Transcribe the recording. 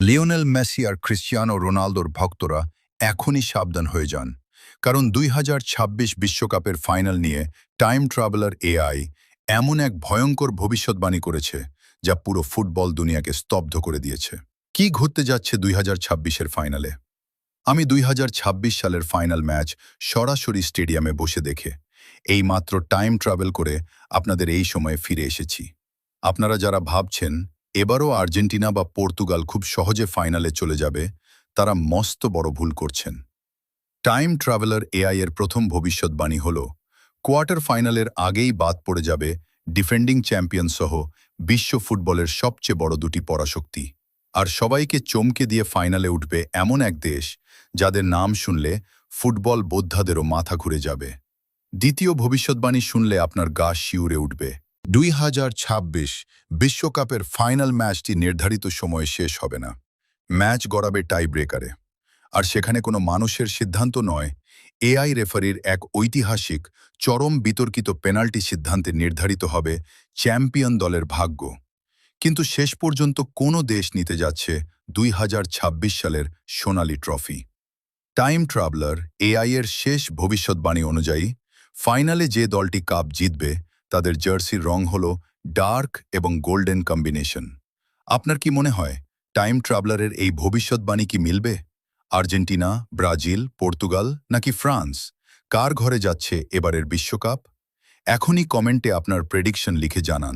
Lionel Messi আর Cristiano রোনালদোর ভক্তরা এখনই সাবধান হয়ে যান, কারণ 2026 বিশ্বকাপের ফাইনাল নিয়ে টাইম ট্রাভেলার এআই এমন এক ভয়ঙ্কর ভবিষ্যৎবাণী করেছে যা পুরো ফুটবল দুনিয়াকে স্তব্ধ করে দিয়েছে। কি ঘটতে যাচ্ছে 2026-এর ফাইনালে? আমি 2026 সালের ফাইনাল ম্যাচ সরাসরি স্টেডিয়ামে বসে দেখে এইমাত্র টাইম ট্রাভেল করে আপনাদের এই সময়ে ফিরে এসেছি। আপনারা যারা ভাবছেন এবারও আর্জেন্টিনা বা পর্তুগাল খুব সহজে ফাইনালে চলে যাবে, তারা মস্ত বড় ভুল করছেন। টাইম ট্রাভেলার এআই এর প্রথম ভবিষ্যৎবাণী হল কোয়ার্টার ফাইনালের আগেই বাদ পড়ে যাবে ডিফেন্ডিং চ্যাম্পিয়ন সহ বিশ্ব ফুটবলের সবচেয়ে বড় দুটি পরাশক্তি, আর সবাইকে চমকে দিয়ে ফাইনালে উঠবে এমন এক দেশ যাদের নাম শুনলে ফুটবল বোদ্ধাদেরও মাথা ঘুরে যাবে। দ্বিতীয় ভবিষ্যৎবাণী শুনলে আপনার গা শিউরে উঠবে। 2026 বিশ্বকাপের ফাইনাল ম্যাচটি নির্ধারিত সময়ে শেষ হবে না। ম্যাচ গড়াবে টাই ব্রেকারে, আর সেখানে কোনো মানুষের সিদ্ধান্ত নয়, এআই রেফারির এক ঐতিহাসিক চরম বিতর্কিত পেনাল্টি সিদ্ধান্তে নির্ধারিত হবে চ্যাম্পিয়ন দলের ভাগ্য। কিন্তু শেষ পর্যন্ত কোনো দেশ নিতে যাচ্ছে 2026 সালের সোনালি ট্রফি। টাইম ট্রাভেলার এআই এর শেষ ভবিষ্যৎবাণী অনুযায়ী ফাইনালে যে দলটি কাপ জিতবে তাদের জার্সির রং হল ডার্ক এবং গোল্ডেন কম্বিনেশন। আপনার কি মনে হয় টাইম ট্রাভেলারের এই ভবিষ্যৎবাণী কি মিলবে? আর্জেন্টিনা, ব্রাজিল, পর্তুগাল নাকি ফ্রান্স, কার ঘরে যাচ্ছে এবারের বিশ্বকাপ? এখনই কমেন্টে আপনার প্রেডিকশন লিখে জানান।